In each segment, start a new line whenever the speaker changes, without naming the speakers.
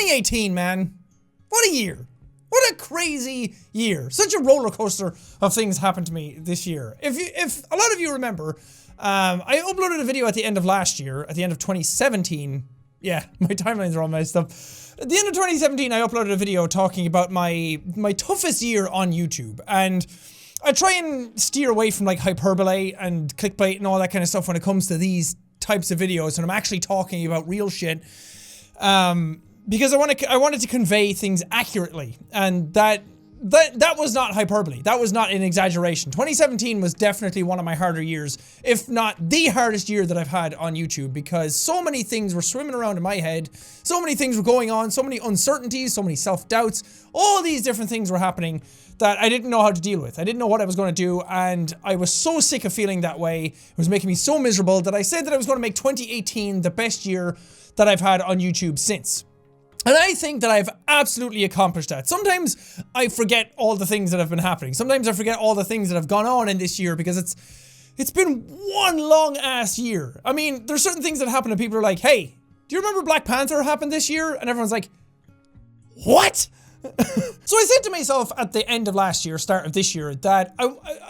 2018, man. What a year. What a crazy year. Such a roller coaster of things happened to me this year. If a lot of you remember, I uploaded a video at the end of last year, at the end of 2017. Yeah, my timelines are all messed up. At the end of 2017, I uploaded a video talking about my toughest year on YouTube. And I try and steer away from like hyperbole and clickbait and all that kind of stuff when it comes to these types of videos. And I'm actually talking about real shit. Because I wanted to convey things accurately, and that was not hyperbole. That was not an exaggeration. 2017 was definitely one of my harder years, if not the hardest year that I've had on YouTube, because so many things were swimming around in my head, so many things were going on, so many uncertainties, so many self-doubts, all these different things were happening that I didn't know how to deal with. I didn't know what I was going to do, and I was so sick of feeling that way. It was making me so miserable that I said that I was going to make 2018 the best year that I've had on YouTube since. And I think that I've absolutely accomplished that. Sometimes I forget all the things that have been happening. Sometimes I forget all the things that have gone on in this year because it's been one long ass year. I mean, there's certain things that happen and people are like, hey, do you remember Black Panther happened this year? And everyone's like, what? So I said to myself at the end of last year, start of this year, that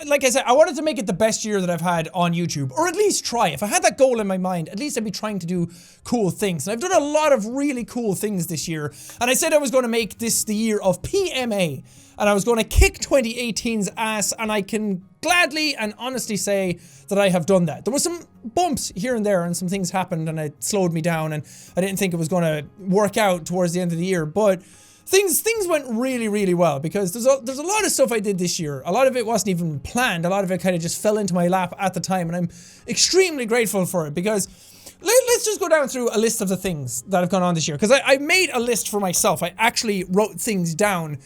like I said, I wanted to make it the best year that I've had on YouTube, or at least try. If I had that goal in my mind, at least I'd be trying to do cool things. And I've done a lot of really cool things this year. And I said I was going to make this the year of PMA, and I was going to kick 2018's ass, and I can gladly and honestly say that I have done that. There were some bumps here and there, and some things happened, and it slowed me down, and I didn't think it was going to work out towards the end of the year, but Things went really, really well, because there's a lot of stuff I did this year. A lot of it wasn't even planned. A lot of it kind of just fell into my lap at the time, and I'm extremely grateful for it, because let's just go down through a list of the things that have gone on this year, because I made a list for myself. I actually wrote things down,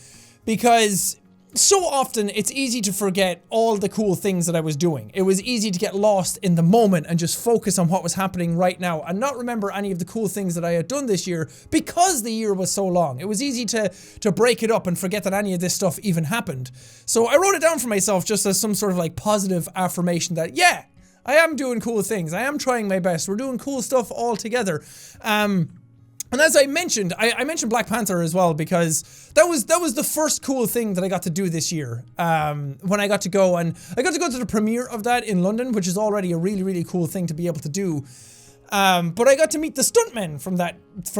because so often it's easy to forget all the cool things that I was doing. It was easy to get lost in the moment and just focus on what was happening right now and not remember any of the cool things that I had done this year because the year was so long. It was easy to break it up and forget that any of this stuff even happened. So I wrote it down for myself just as some sort of like positive affirmation that, yeah, I am doing cool things. I am trying my best. We're doing cool stuff all together. And as I mentioned, I mentioned Black Panther as well, because that was the first cool thing that I got to do this year. When I got to go to the premiere of that in London, which is already a really, really cool thing to be able to do. But I got to meet the stuntmen from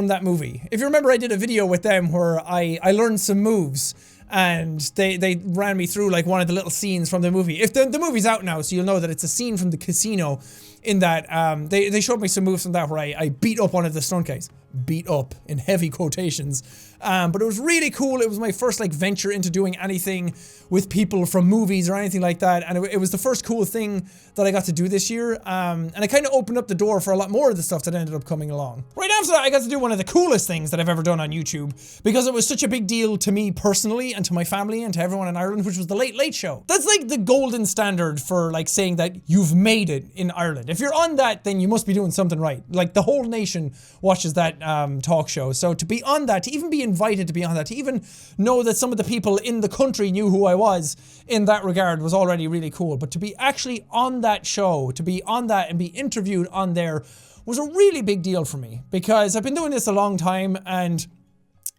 that movie. If you remember, I did a video with them where I learned some moves, and they ran me through like one of the little scenes from the movie. If the movie's out now, so you'll know that it's a scene from the casino. In that, they showed me some moves from that where I beat up one of the stunt guys. Beat up, in heavy quotations. But it was really cool. It was my first like venture into doing anything with people from movies or anything like that. And it was the first cool thing that I got to do this year. And it kind of opened up the door for a lot more of the stuff that ended up coming along. Right after that, I got to do one of the coolest things that I've ever done on YouTube, because it was such a big deal to me personally and to my family and to everyone in Ireland, which was the Late Late Show. That's like the golden standard for like saying that you've made it in Ireland. If you're on that, then you must be doing something right. Like the whole nation watches that talk show. So to be on that, to even be invited to be on that, to even know that some of the people in the country knew who I was in that regard was already really cool. But to be actually on that show, to be on that and be interviewed on there was a really big deal for me, because I've been doing this a long time, and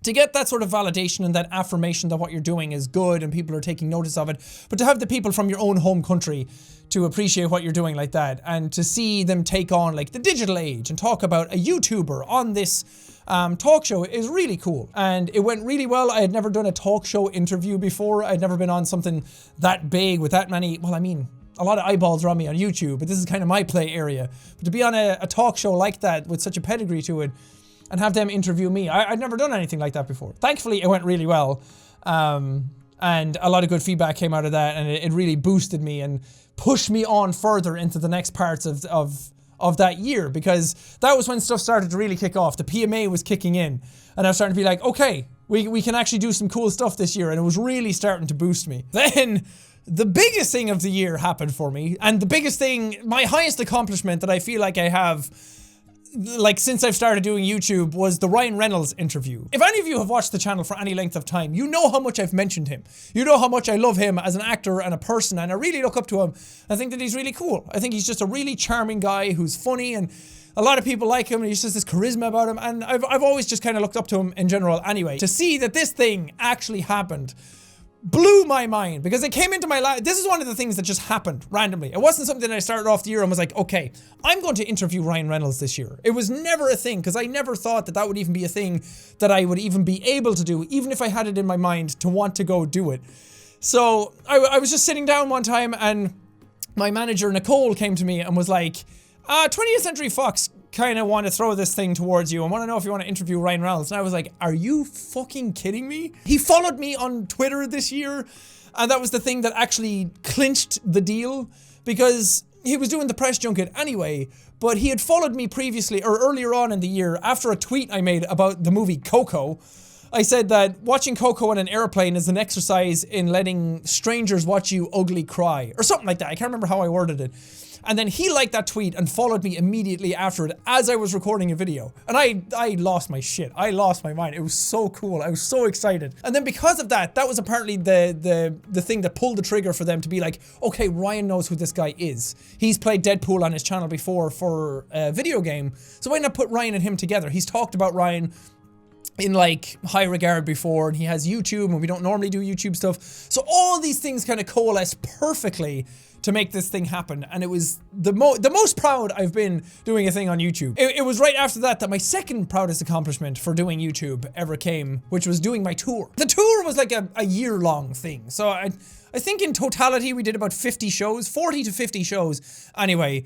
to get that sort of validation and that affirmation that what you're doing is good and people are taking notice of it, but to have the people from your own home country to appreciate what you're doing like that, and to see them take on like the digital age and talk about a YouTuber on this talk show is really cool. And it went really well. I had never done a talk show interview before. I'd never been on something that big with that many, well, I mean, a lot of eyeballs are on me on YouTube, but this is kind of my play area. But to be on a talk show like that with such a pedigree to it, and have them interview me, I'd never done anything like that before. Thankfully, it went really well. And a lot of good feedback came out of that, and it really boosted me and pushed me on further into the next parts of that year, because that was when stuff started to really kick off. The PMA was kicking in, and I was starting to be like, okay, we can actually do some cool stuff this year, and it was really starting to boost me. Then the biggest thing of the year happened for me, and the biggest thing, my highest accomplishment that I feel like I have like since I've started doing YouTube was the Ryan Reynolds interview. If any of you have watched the channel for any length of time, you know how much I've mentioned him. You know how much I love him as an actor and a person, and I really look up to him. I think that he's really cool. I think he's just a really charming guy who's funny, and a lot of people like him, and he's just this charisma about him, and I've always just kind of looked up to him in general anyway. To see that this thing actually happened blew my mind, because it came into my life. This is one of the things that just happened randomly. It wasn't something that I started off the year and was like, okay, I'm going to interview Ryan Reynolds this year. It was never a thing, because I never thought that that would even be a thing that I would even be able to do, even if I had it in my mind to want to go do it. So I was just sitting down one time, and my manager Nicole came to me and was like, 20th Century Fox kind of want to throw this thing towards you. I want to know if you want to interview Ryan Reynolds. And I was like, are you fucking kidding me? He followed me on Twitter this year, and that was the thing that actually clinched the deal, because he was doing the press junket anyway, but he had followed me previously, or earlier on in the year, after a tweet I made about the movie Coco. I said that watching Coco on an airplane is an exercise in letting strangers watch you ugly cry, or something like that. I can't remember how I worded it. And then he liked that tweet and followed me immediately after it as I was recording a video. And I lost my shit. I lost my mind. It was so cool. I was so excited. And then because of that, that was apparently the thing that pulled the trigger for them to be like, okay, Ryan knows who this guy is. He's played Deadpool on his channel before for a video game. So why not put Ryan and him together? He's talked about Ryan in like high regard before, and he has YouTube, and we don't normally do YouTube stuff. So all these things kind of coalesced perfectly to make this thing happen, and it was the most proud I've been doing a thing on YouTube. It was right after that my second proudest accomplishment for doing YouTube ever came, which was doing my tour. The tour was like a year-long thing, so I think in totality we did about 50 shows, 40 to 50 shows anyway,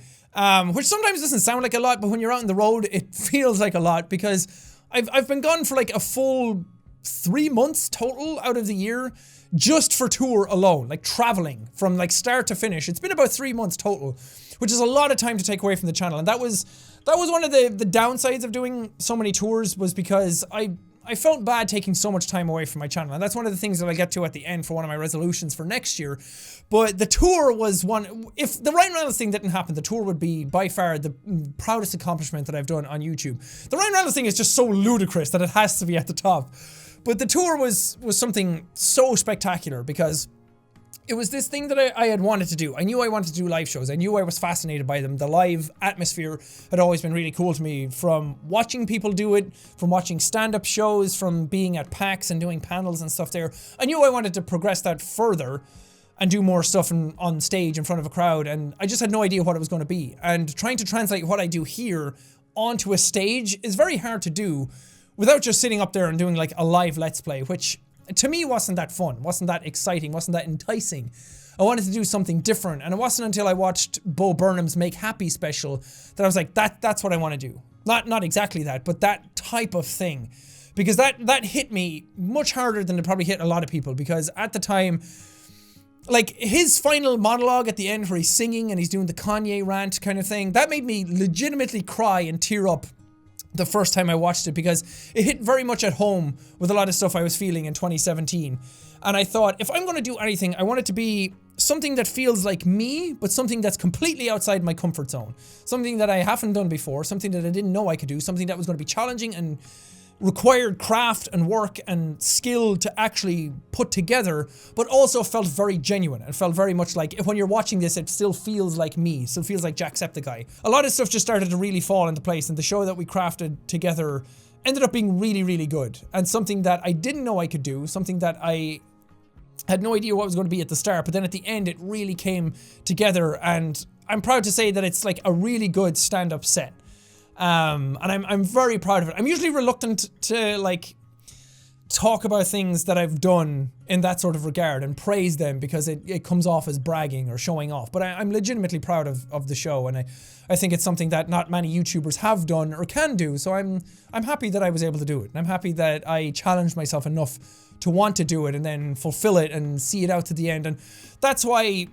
which sometimes doesn't sound like a lot, but when you're out on the road, it feels like a lot, because I've been gone for like a full 3 months total out of the year, just for tour alone, like traveling from like start to finish. It's been about 3 months total, which is a lot of time to take away from the channel. And that was one of the downsides of doing so many tours, was because I felt bad taking so much time away from my channel. And that's one of the things that I get to at the end for one of my resolutions for next year. But the tour was one, if the Ryan Reynolds thing didn't happen, the tour would be by far the proudest accomplishment that I've done on YouTube. The Ryan Reynolds thing is just so ludicrous that it has to be at the top. But the tour was something so spectacular, because it was this thing that I had wanted to do. I knew I wanted to do live shows. I knew I was fascinated by them. The live atmosphere had always been really cool to me, from watching people do it, from watching stand-up shows, from being at PAX and doing panels and stuff there. I knew I wanted to progress that further and do more stuff on stage in front of a crowd, and I just had no idea what it was going to be. And trying to translate what I do here onto a stage is very hard to do without just sitting up there and doing like a live Let's Play, which to me wasn't that fun, wasn't that exciting, wasn't that enticing. I wanted to do something different, and it wasn't until I watched Bo Burnham's Make Happy special that I was like, that's what I want to do. Not exactly that, but that type of thing. Because that hit me much harder than it probably hit a lot of people, because at the time, like his final monologue at the end where he's singing and he's doing the Kanye rant kind of thing, that made me legitimately cry and tear up the first time I watched it, because it hit very much at home with a lot of stuff I was feeling in 2017. And I thought, if I'm going to do anything, I want it to be something that feels like me, but something that's completely outside my comfort zone. Something that I haven't done before, something that I didn't know I could do, something that was going to be challenging and required craft and work and skill to actually put together, but also felt very genuine and felt very much like, when you're watching this, it still feels like me, still feels like Jacksepticeye. A lot of stuff just started to really fall into place, and the show that we crafted together ended up being really, really good, and something that I didn't know I could do, something that I had no idea what was going to be at the start, but then at the end it really came together, and I'm proud to say that it's like a really good stand-up set. And I'm very proud of it. I'm usually reluctant to like talk about things that I've done in that sort of regard and praise them, because it comes off as bragging or showing off. But I'm legitimately proud of the show, and I think it's something that not many YouTubers have done or can do. So I'm happy that I was able to do it. And I'm happy that I challenged myself enough to want to do it and then fulfill it and see it out to the end. And that's why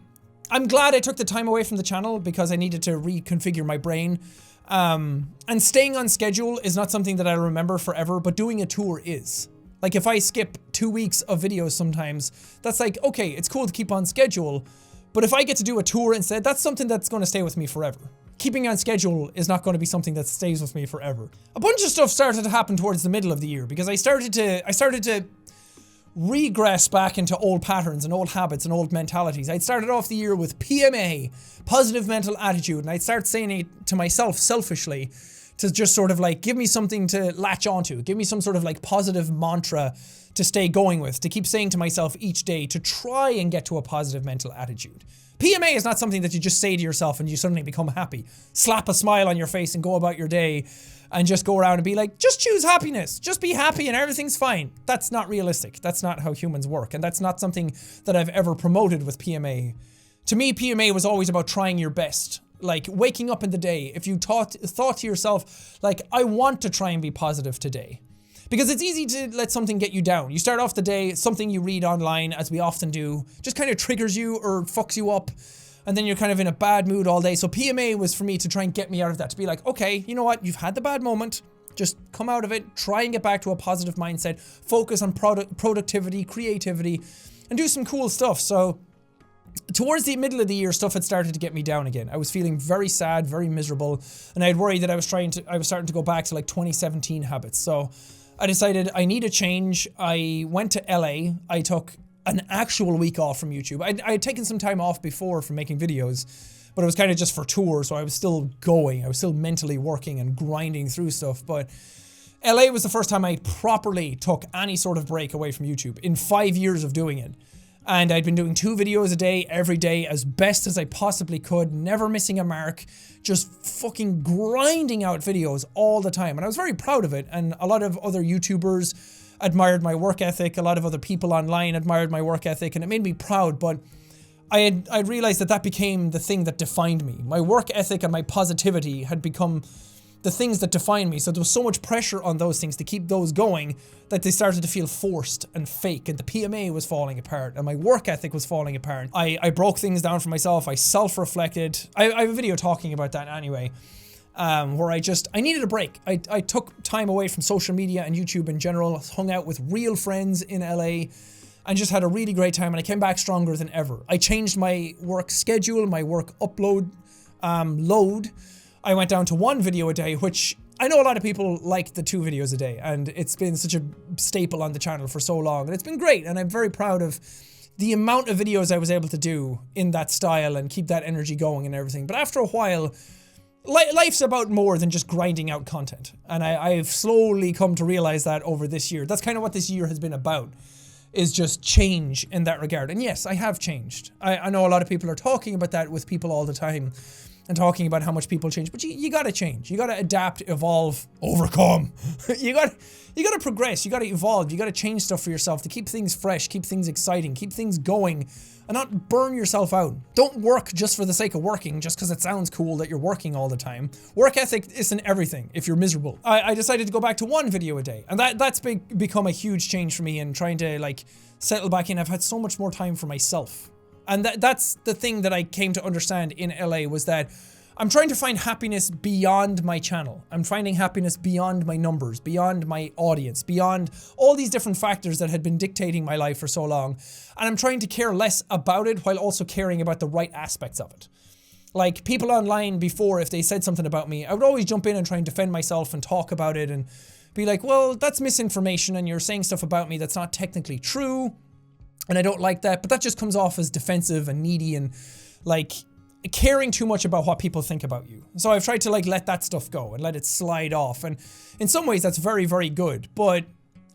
I'm glad I took the time away from the channel, because I needed to reconfigure my brain. And staying on schedule is not something that I remember forever, but doing a tour is. Like, if I skip 2 weeks of videos sometimes, that's like, okay, it's cool to keep on schedule, but if I get to do a tour instead, that's something that's going to stay with me forever. keeping on schedule is not going to be something that stays with me forever. A bunch of stuff started to happen towards the middle of the year because I started to regress back into old patterns and old habits and old mentalities. I'd started off the year with PMA, positive mental attitude, and I'd start saying it to myself selfishly to just sort of like give me something to latch onto, give me some sort of like positive mantra to stay going with, to keep saying to myself each day to try and get to a positive mental attitude. PMA is not something that you just say to yourself and you suddenly become happy. Slap a smile on your face and go about your day and just go around and be like, just choose happiness. Just be happy and everything's fine. That's not realistic. That's not how humans work. And that's not something that I've ever promoted with PMA. To me, PMA was always about trying your best. Like waking up in the day, if you thought to yourself, like, I want to try and be positive today. Because it's easy to let something get you down. You start off the day, something you read online, as we often do, just kind of triggers you or fucks you up, and then you're kind of in a bad mood all day. So PMA was for me to try and get me out of that, to be like, okay, you know what, you've had the bad moment, just come out of it, try and get back to a positive mindset, focus on productivity, creativity, and do some cool stuff. So towards the middle of the year, stuff had started to get me down again. I was feeling very sad, very miserable, and I had worried that I was starting to go back to like 2017 habits. So I decided I need a change. I went to LA. I took an actual week off from YouTube. I had taken some time off before from making videos, but it was kind of just for tour, so I was still going. I was still mentally working and grinding through stuff, but LA was the first time I properly took any sort of break away from YouTube in 5 years of doing it. And I'd been doing 2 videos a day, every day, as best as I possibly could, never missing a mark, just fucking grinding out videos all the time. And I was very proud of it. And a lot of other YouTubers admired my work ethic. A lot of other people online admired my work ethic, and it made me proud. But I realized that became the thing that defined me. My work ethic and my positivity had become the things that define me. So there was so much pressure on those things to keep those going that they started to feel forced and fake, and the PMA was falling apart and my work ethic was falling apart. I broke things down for myself. I self-reflected. I have a video talking about that anyway, where I needed a break. I took time away from social media and YouTube in general, hung out with real friends in LA, and just had a really great time, and I came back stronger than ever. I changed my work schedule, my work upload load. I went down to 1 video a day, which I know a lot of people like the 2 videos a day, and it's been such a staple on the channel for so long, and it's been great, and I'm very proud of the amount of videos I was able to do in that style and keep that energy going and everything. But after a while, life's about more than just grinding out content, and I've slowly come to realize that over this year. That's kind of what this year has been about, is just change in that regard. And yes, I have changed. I know a lot of people are talking about that with people all the time, and talking about how much people change, but you gotta change. You gotta adapt, evolve, overcome. you gotta progress, you gotta evolve, you gotta change stuff for yourself to keep things fresh, keep things exciting, keep things going, and not burn yourself out. Don't work just for the sake of working, just because it sounds cool that you're working all the time. Work ethic isn't everything if you're miserable. I decided to go back to 1 video a day, and that's become a huge change for me in trying to like settle back in. I've had so much more time for myself. And that's the thing that I came to understand in LA, was that I'm trying to find happiness beyond my channel. I'm finding happiness beyond my numbers, beyond my audience, beyond all these different factors that had been dictating my life for so long. And I'm trying to care less about it while also caring about the right aspects of it. Like people online before, if they said something about me, I would always jump in and try and defend myself and talk about it and be like, well, that's misinformation and you're saying stuff about me that's not technically true. And I don't like that, but that just comes off as defensive and needy and like caring too much about what people think about you. So I've tried to like let that stuff go and let it slide off. And in some ways that's very, very good, but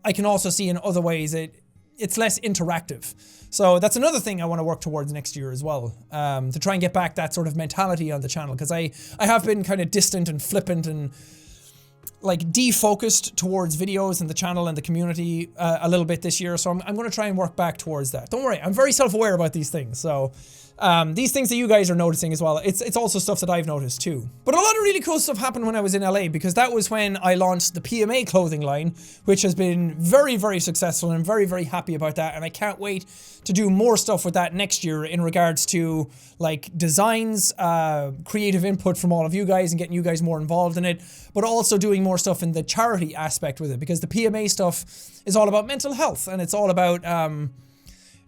I can also see in other ways it's less interactive. So that's another thing I want to work towards next year as well, to try and get back that sort of mentality on the channel, because I have been kind of distant and flippant and like defocused towards videos and the channel and the community a little bit this year. So I'm going to try and work back towards that. Don't worry, I'm very self-aware about these things. So these things that you guys are noticing as well, it's also stuff that I've noticed too. But a lot of really cool stuff happened when I was in LA, because that was when I launched the PMA clothing line, which has been very, very successful, and I'm very, very happy about that. And I can't wait to do more stuff with that next year in regards to like designs, creative input from all of you guys and getting you guys more involved in it, but also doing more stuff in the charity aspect with it, because the PMA stuff is all about mental health, and it's all about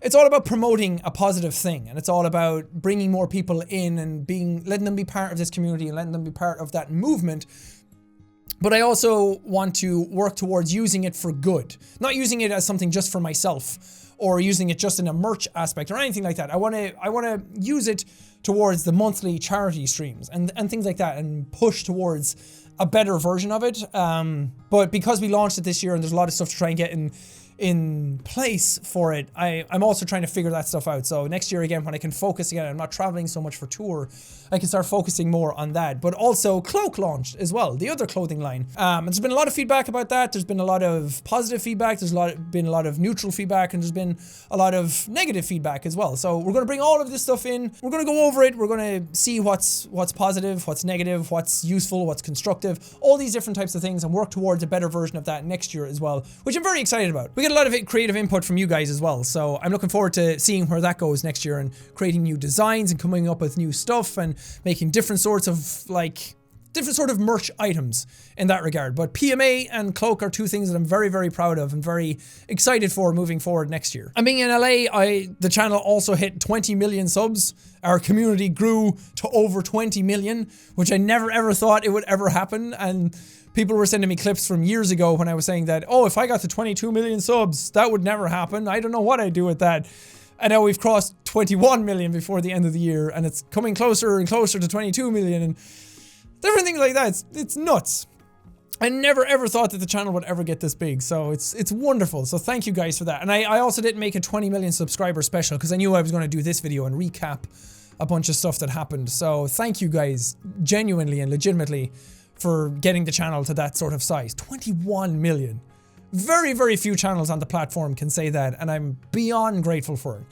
it's all about promoting a positive thing, and it's all about bringing more people in and letting them be part of this community and letting them be part of that movement. But I also want to work towards using it for good, not using it as something just for myself or using it just in a merch aspect or anything like that. I want to use it towards the monthly charity streams and things like that, and push towards a better version of it. But because we launched it this year and there's a lot of stuff to try and get in place for it, I'm also trying to figure that stuff out. So next year again, when I can focus again, I'm not traveling so much for tour, I can start focusing more on that. But also Cloak launched as well, the other clothing line. And there's been a lot of feedback about that. There's been a lot of positive feedback. There's been a lot of neutral feedback, and there's been a lot of negative feedback as well. So we're going to bring all of this stuff in. We're going to go over it. We're going to see what's positive, what's negative, what's useful, what's constructive, all these different types of things, and work towards a better version of that next year as well, which I'm very excited about. We get a lot of creative input from you guys as well, so I'm looking forward to seeing where that goes next year and creating new designs and coming up with new stuff and making different sorts of merch items in that regard. But PMA and Cloak are two things that I'm very, very proud of and very excited for moving forward next year. And being in LA, the channel also hit 20 million subs. Our community grew to over 20 million, which I never ever thought it would ever happen. And people were sending me clips from years ago when I was saying that, oh, if I got to 22 million subs, that would never happen. I don't know what I'd do with that. And now we've crossed 21 million before the end of the year, and it's coming closer and closer to 22 million and different things like that. It's nuts. I never ever thought that the channel would ever get this big, so it's wonderful. So thank you guys for that. And I also didn't make a 20 million subscriber special because I knew I was going to do this video and recap a bunch of stuff that happened. So thank you guys genuinely and legitimately for getting the channel to that sort of size. 21 million. Very, very few channels on the platform can say that, and I'm beyond grateful for it.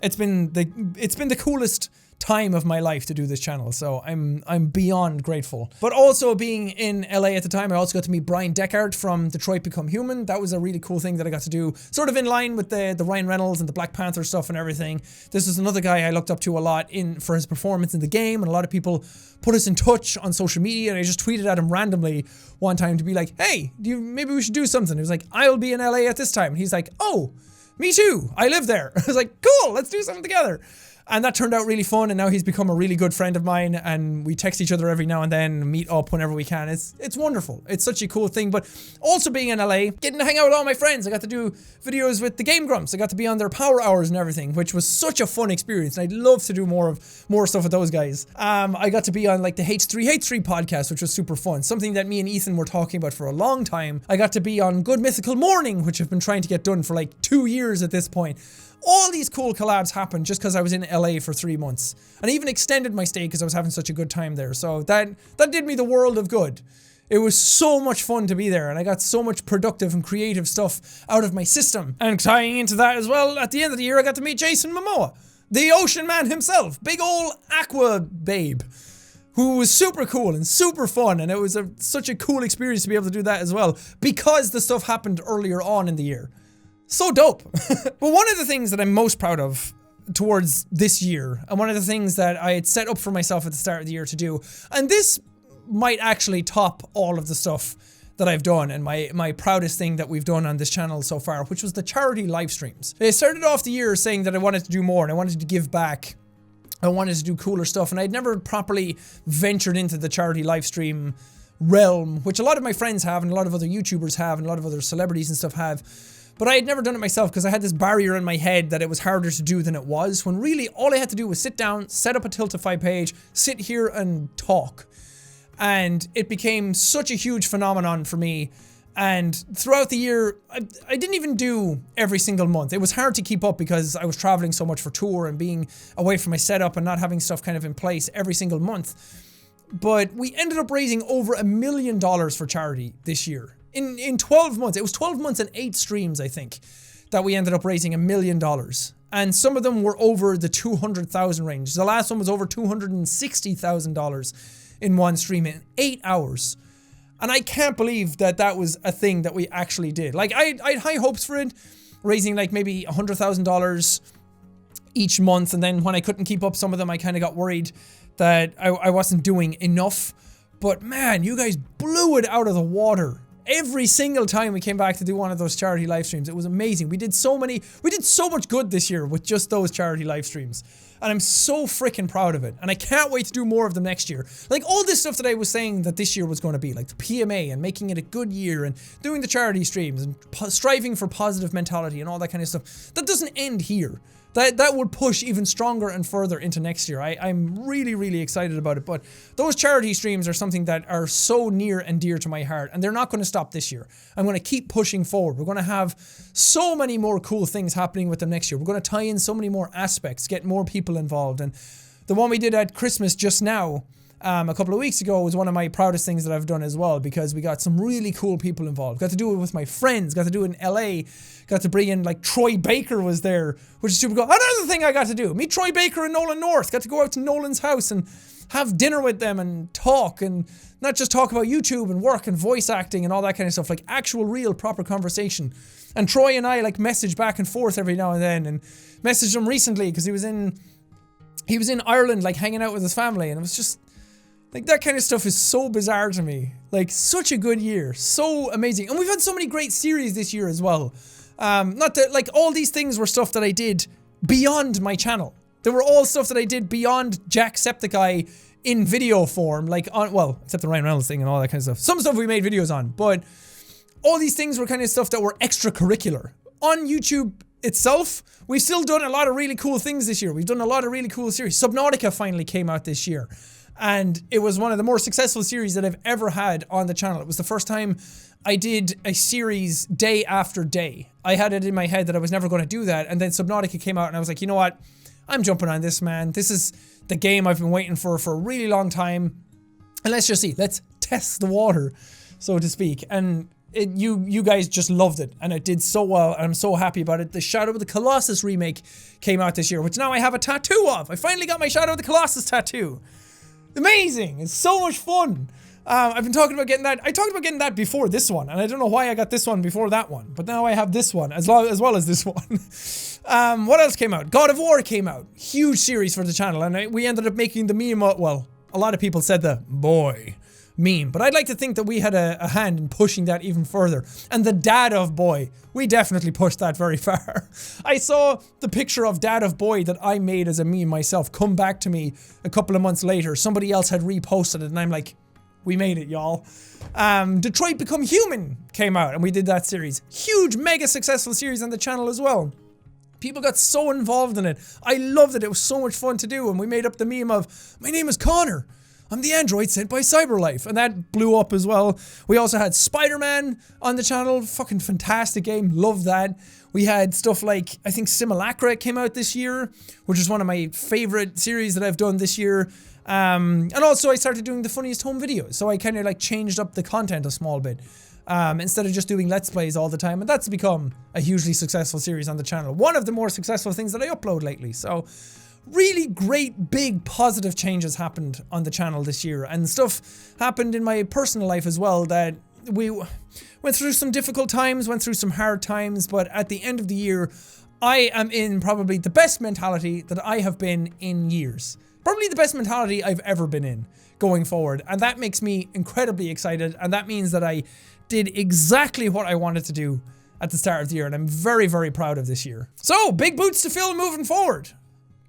It's been the coolest time of my life to do this channel, so I'm beyond grateful. But also being in LA at the time, I also got to meet Brian Deckard from Detroit Become Human. That was a really cool thing that I got to do, sort of in line with the Ryan Reynolds and the Black Panther stuff and everything. This is another guy I looked up to a lot for his performance in the game, and a lot of people put us in touch on social media, and I just tweeted at him randomly one time to be like, hey, maybe we should do something. He was like, I'll be in LA at this time. And he's like, oh, me too, I live there. I was like, cool, let's do something together. And that turned out really fun, and now he's become a really good friend of mine, and we text each other every now and then, meet up whenever we can. It's wonderful. It's such a cool thing. But also being in LA, getting to hang out with all my friends. I got to do videos with the Game Grumps. I got to be on their power hours and everything, which was such a fun experience, and I'd love to do more stuff with those guys. I got to be on like the H3H3 podcast, which was super fun. Something that me and Ethan were talking about for a long time. I got to be on Good Mythical Morning, which I've been trying to get done for like 2 years at this point. All these cool collabs happened just because I was in LA for 3 months. And I even extended my stay because I was having such a good time there. So that did me the world of good. It was so much fun to be there, and I got so much productive and creative stuff out of my system. And tying into that as well, at the end of the year I got to meet Jason Momoa, the ocean man himself, big ol' aqua babe, who was super cool and super fun, and it was such a cool experience to be able to do that as well, because the stuff happened earlier on in the year. So dope. But one of the things that I'm most proud of towards this year, and one of the things that I had set up for myself at the start of the year to do, and this might actually top all of the stuff that I've done, and my proudest thing that we've done on this channel so far, which was the charity live streams. I started off the year saying that I wanted to do more, and I wanted to give back. I wanted to do cooler stuff, and I'd never properly ventured into the charity live stream realm, which a lot of my friends have, and a lot of other YouTubers have, and a lot of other celebrities and stuff have. But I had never done it myself because I had this barrier in my head that it was harder to do than it was, when really all I had to do was sit down, set up a Tiltify page, sit here and talk. And it became such a huge phenomenon for me. And throughout the year, I didn't even do every single month. It was hard to keep up because I was traveling so much for tour and being away from my setup and not having stuff kind of in place every single month. But we ended up raising over $1 million for charity this year. In 12 months, it was 12 months and 8 streams, I think, that we ended up raising $1 million. And some of them were over the 200,000 range. The last one was over $260,000 in one stream in 8 hours. And I can't believe that that was a thing that we actually did. Like, I had high hopes for it, raising like maybe $100,000 each month. And then when I couldn't keep up some of them, I kind of got worried that I wasn't doing enough. But man, you guys blew it out of the water every single time we came back to do one of those charity live streams, it was amazing. We did so much good this year with just those charity live streams. And I'm so freaking proud of it. And I can't wait to do more of them next year. Like all this stuff that I was saying that this year was going to be, like the PMA and making it a good year and doing the charity streams and striving for positive mentality and all that kind of stuff. That doesn't end here. That would push even stronger and further into next year. I'm really, really excited about it. But those charity streams are something that are so near and dear to my heart. And they're not going to stop this year. I'm going to keep pushing forward. We're going to have so many more cool things happening with them next year. We're going to tie in so many more aspects, get more people involved. And the one we did at Christmas just now, a couple of weeks ago, was one of my proudest things that I've done as well, because we got some really cool people involved. Got to do it with my friends, got to do it in LA, got to bring in, like, Troy Baker was there, which is super cool. Another thing I got to do, meet Troy Baker and Nolan North, got to go out to Nolan's house and have dinner with them and talk, and not just talk about YouTube and work and voice acting and all that kind of stuff, like actual real proper conversation. And Troy and I, like, message back and forth every now and then, and messaged him recently because he was in Ireland, like, hanging out with his family, and it was just, like, that kind of stuff is so bizarre to me. Like, such a good year. So amazing. And we've had so many great series this year as well. Not that, like, all these things were stuff that I did beyond my channel. They were all stuff that I did beyond Jacksepticeye in video form. Like, well, except the Ryan Reynolds thing and all that kind of stuff. Some stuff we made videos on. But all these things were kind of stuff that were extracurricular. On YouTube itself, we've still done a lot of really cool things this year. We've done a lot of really cool series. Subnautica finally came out this year. And it was one of the more successful series that I've ever had on the channel. It was the first time I did a series day after day. I had it in my head that I was never going to do that. And then Subnautica came out and I was like, you know what? I'm jumping on this, man. This is the game I've been waiting for a really long time. And let's just see. Let's test the water, so to speak. And you guys just loved it. And it did so well. And I'm so happy about it. The Shadow of the Colossus remake came out this year, which now I have a tattoo of. I finally got my Shadow of the Colossus tattoo. Amazing! It's so much fun. I've been talking about getting that. I talked about getting that before this one, and I don't know why I got this one before that one, but now I have this one as well as this one. What else came out? God of War came out. Huge series for the channel, and we ended up making the meme. Well, a lot of people said the boy meme, but I'd like to think that we had a hand in pushing that even further. And the dad of boy, we definitely pushed that very far. I saw the picture of dad of boy that I made as a meme myself come back to me a couple of months later. Somebody else had reposted it, and I'm like, we made it, y'all. Detroit Become Human came out, and we did that series. Huge, mega successful series on the channel as well. People got so involved in it. I loved it. It was so much fun to do, and we made up the meme of, my name is Connor. I'm the android sent by CyberLife, and that blew up as well. We also had Spider-Man on the channel. Fucking fantastic game. Love that. We had stuff like, I think Simulacra came out this year, which is one of my favorite series that I've done this year. And also I started doing the funniest home videos, so I kind of like changed up the content a small bit. Instead of just doing Let's Plays all the time, and that's become a hugely successful series on the channel. One of the more successful things that I upload lately, so really great, big, positive changes happened on the channel this year, and stuff happened in my personal life as well that we went through some difficult times, went through some hard times, but at the end of the year, I am in probably the best mentality that I have been in years. Probably the best mentality I've ever been in going forward, and that makes me incredibly excited, and that means that I did exactly what I wanted to do at the start of the year, and I'm very, very proud of this year. So, big boots to fill moving forward.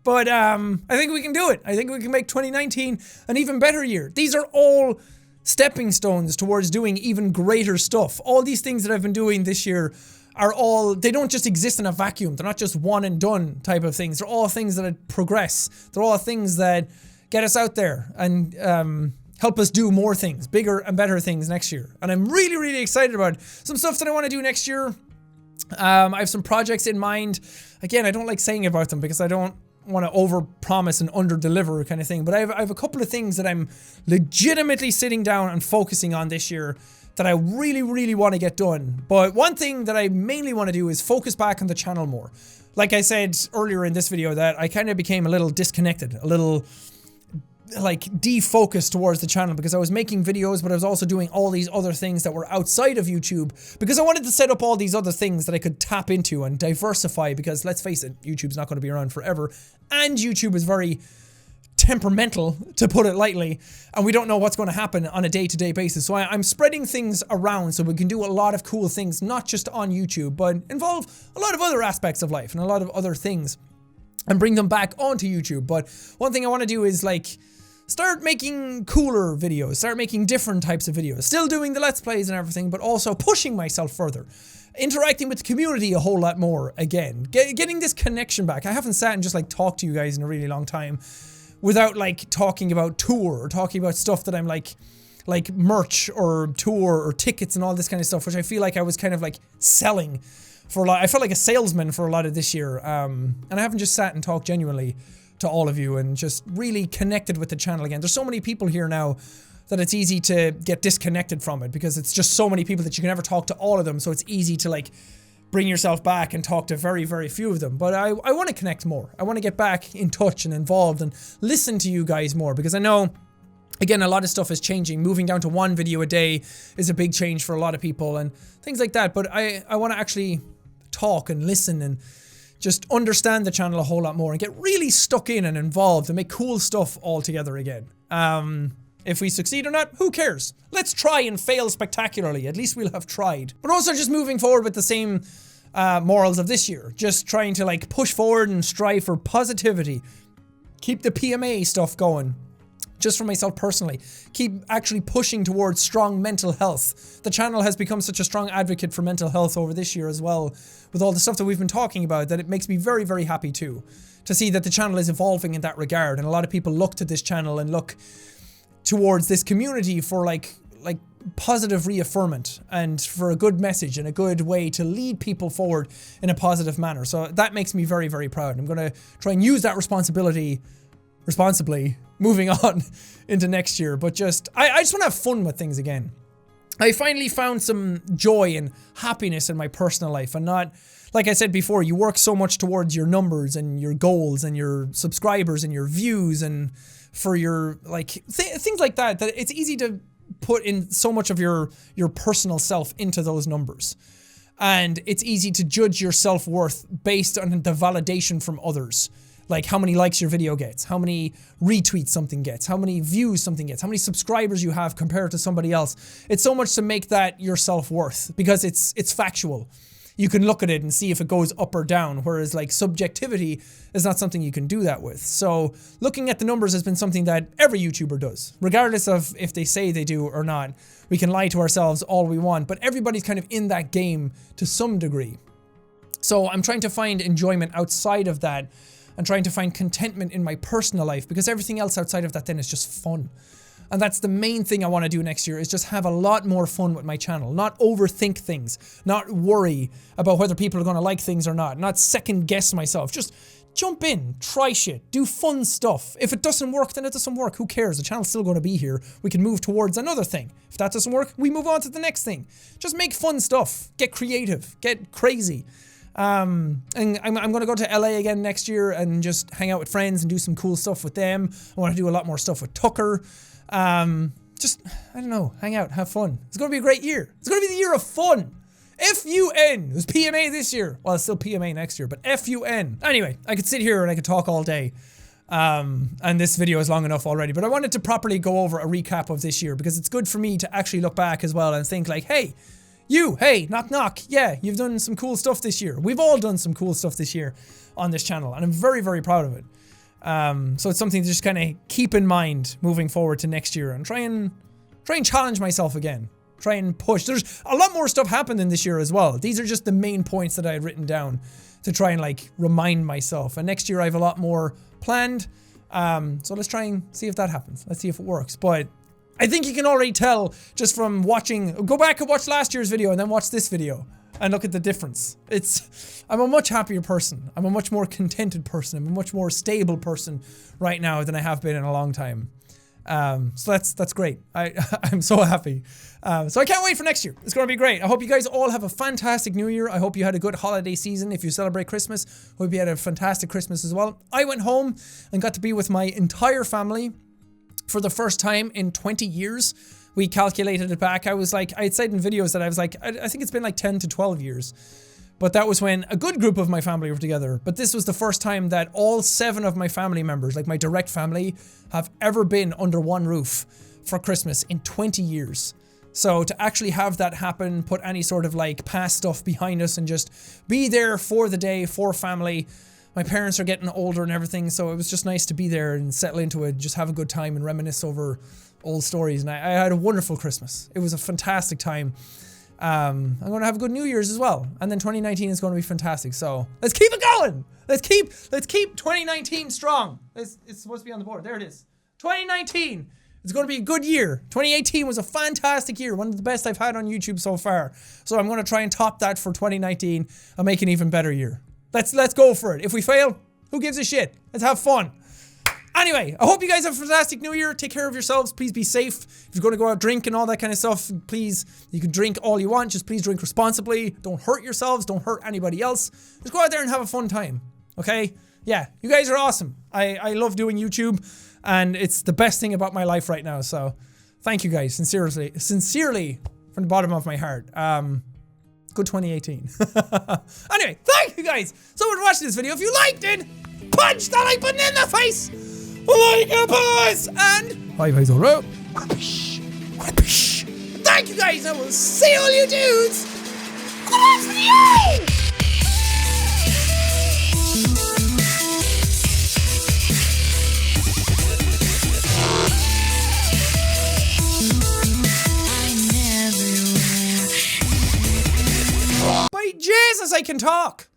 But I think we can do it. I think we can make 2019 an even better year. These are all stepping stones towards doing even greater stuff. All these things that I've been doing this year are all, they don't just exist in a vacuum. They're not just one and done type of things. They're all things that progress. They're all things that get us out there and help us do more things, bigger and better things next year. And I'm really, really excited about some stuff that I want to do next year. I have some projects in mind. Again, I don't like saying about them because I don't want to over-promise and under-deliver kind of thing, but I have a couple of things that I'm legitimately sitting down and focusing on this year that I really, really want to get done. But one thing that I mainly want to do is focus back on the channel more. Like I said earlier in this video, that I kind of became a little disconnected, a little like defocused towards the channel because I was making videos, but I was also doing all these other things that were outside of YouTube because I wanted to set up all these other things that I could tap into and diversify, because let's face it, YouTube's not going to be around forever, and YouTube is very temperamental, to put it lightly, and we don't know what's going to happen on a day-to-day basis. So I'm spreading things around so we can do a lot of cool things, not just on YouTube, but involve a lot of other aspects of life and a lot of other things, and bring them back onto YouTube. But one thing I want to do is like start making cooler videos, start making different types of videos, still doing the Let's Plays and everything, but also pushing myself further, interacting with the community a whole lot more again, getting this connection back. I haven't sat and just like talked to you guys in a really long time without like talking about tour or talking about stuff that I'm like merch or tour or tickets and all this kind of stuff, which I feel like I was kind of like selling for a lot. I felt like a salesman for a lot of this year, and I haven't just sat and talked genuinely to all of you and just really connected with the channel again. There's so many people here now that it's easy to get disconnected from it because it's just so many people that you can never talk to all of them, so it's easy to like bring yourself back and talk to very, very few of them. But I want to connect more. I want to get back in touch and involved and listen to you guys more, because I know, again, a lot of stuff is changing. Moving down to 1 video a day is a big change for a lot of people and things like that. But I want to actually talk and listen and just understand the channel a whole lot more and get really stuck in and involved and make cool stuff all together again. If we succeed or not, who cares? Let's try and fail spectacularly. At least we'll have tried. But also just moving forward with the same morals of this year. Just trying to like push forward and strive for positivity. Keep the PMA stuff going. Just for myself personally, keep actually pushing towards strong mental health. The channel has become such a strong advocate for mental health over this year as well, with all the stuff that we've been talking about, that it makes me very, very happy too, to see that the channel is evolving in that regard. And a lot of people look to this channel and look towards this community for like positive reaffirmment and for a good message and a good way to lead people forward in a positive manner. So that makes me very, very proud. I'm going to try and use that responsibly moving on into next year. But just, I just want to have fun with things again. I finally found some joy and happiness in my personal life, and not, like I said before, you work so much towards your numbers and your goals and your subscribers and your views and for your like things like that, that it's easy to put in so much of your personal self into those numbers. And it's easy to judge your self-worth based on the validation from others. Like how many likes your video gets, how many retweets something gets, how many views something gets, how many subscribers you have compared to somebody else. It's so much to make that your self-worth, because it's factual. You can look at it and see if it goes up or down, whereas like subjectivity is not something you can do that with. So looking at the numbers has been something that every YouTuber does, regardless of if they say they do or not. We can lie to ourselves all we want, but everybody's kind of in that game to some degree. So I'm trying to find enjoyment outside of that, and trying to find contentment in my personal life, because everything else outside of that then is just fun. And that's the main thing I want to do next year, is just have a lot more fun with my channel. Not overthink things, not worry about whether people are going to like things or not second guess myself. Just jump in, try shit, do fun stuff. If it doesn't work, then it doesn't work. Who cares? The channel's still going to be here. We can move towards another thing. If that doesn't work, we move on to the next thing. Just make fun stuff. Get creative. Get crazy. And I'm going to go to LA again next year and just hang out with friends and do some cool stuff with them. I want to do a lot more stuff with Tucker. Just, I don't know, hang out, have fun. It's going to be a great year. It's going to be the year of fun. F-U-N. It was PMA this year. Well, it's still PMA next year, but F-U-N. Anyway, I could sit here and I could talk all day. And this video is long enough already, but I wanted to properly go over a recap of this year, because it's good for me to actually look back as well and think like, hey, hey, knock knock, yeah, you've done some cool stuff this year. We've all done some cool stuff this year on this channel, and I'm very, very proud of it. So it's something to just kind of keep in mind moving forward to next year, and try and challenge myself again. Try and push. There's a lot more stuff happening this year as well. These are just the main points that I had written down to try and like remind myself. And next year I have a lot more planned. So let's try and see if that happens. Let's see if it works. But I think you can already tell just from watching, go back and watch last year's video and then watch this video and look at the difference. I'm a much happier person. I'm a much more contented person. I'm a much more stable person right now than I have been in a long time. So that's great. I'm so happy. So I can't wait for next year. It's going to be great. I hope you guys all have a fantastic New Year. I hope you had a good holiday season. If you celebrate Christmas, I hope you had a fantastic Christmas as well. I went home and got to be with my entire family for the first time in 20 years. We calculated it back. I was like, I had said in videos that I was like, I think it's been like 10 to 12 years. But that was when a good group of my family were together. But this was the first time that all 7 of my family members, like my direct family, have ever been under one roof for Christmas in 20 years. So to actually have that happen, put any sort of like past stuff behind us and just be there for the day, for family. My parents are getting older and everything, so it was just nice to be there and settle into it, just have a good time and reminisce over old stories. And I had a wonderful Christmas. It was a fantastic time. I'm going to have a good New Year's as well. And then 2019 is going to be fantastic. So let's keep it going. Let's keep 2019 strong. It's supposed to be on the board. There it is. 2019. It's going to be a good year. 2018 was a fantastic year. One of the best I've had on YouTube so far. So I'm going to try and top that for 2019 and make an even better year. Let's go for it. If we fail, who gives a shit? Let's have fun. Anyway, I hope you guys have a fantastic new year. Take care of yourselves. Please be safe. If you're going to go out drink and all that kind of stuff, please, you can drink all you want. Just please drink responsibly. Don't hurt yourselves. Don't hurt anybody else. Just go out there and have a fun time. Okay? Yeah, you guys are awesome. I love doing YouTube, and it's the best thing about my life right now. So thank you guys, sincerely from the bottom of my heart. Good 2018. Anyway, thank you guys so much for watching this video. If you liked it, punch that like button in the face. Like a boss, and bye bye, alright. Thank you guys. I will see all you dudes in the next video. By Jesus, I can talk!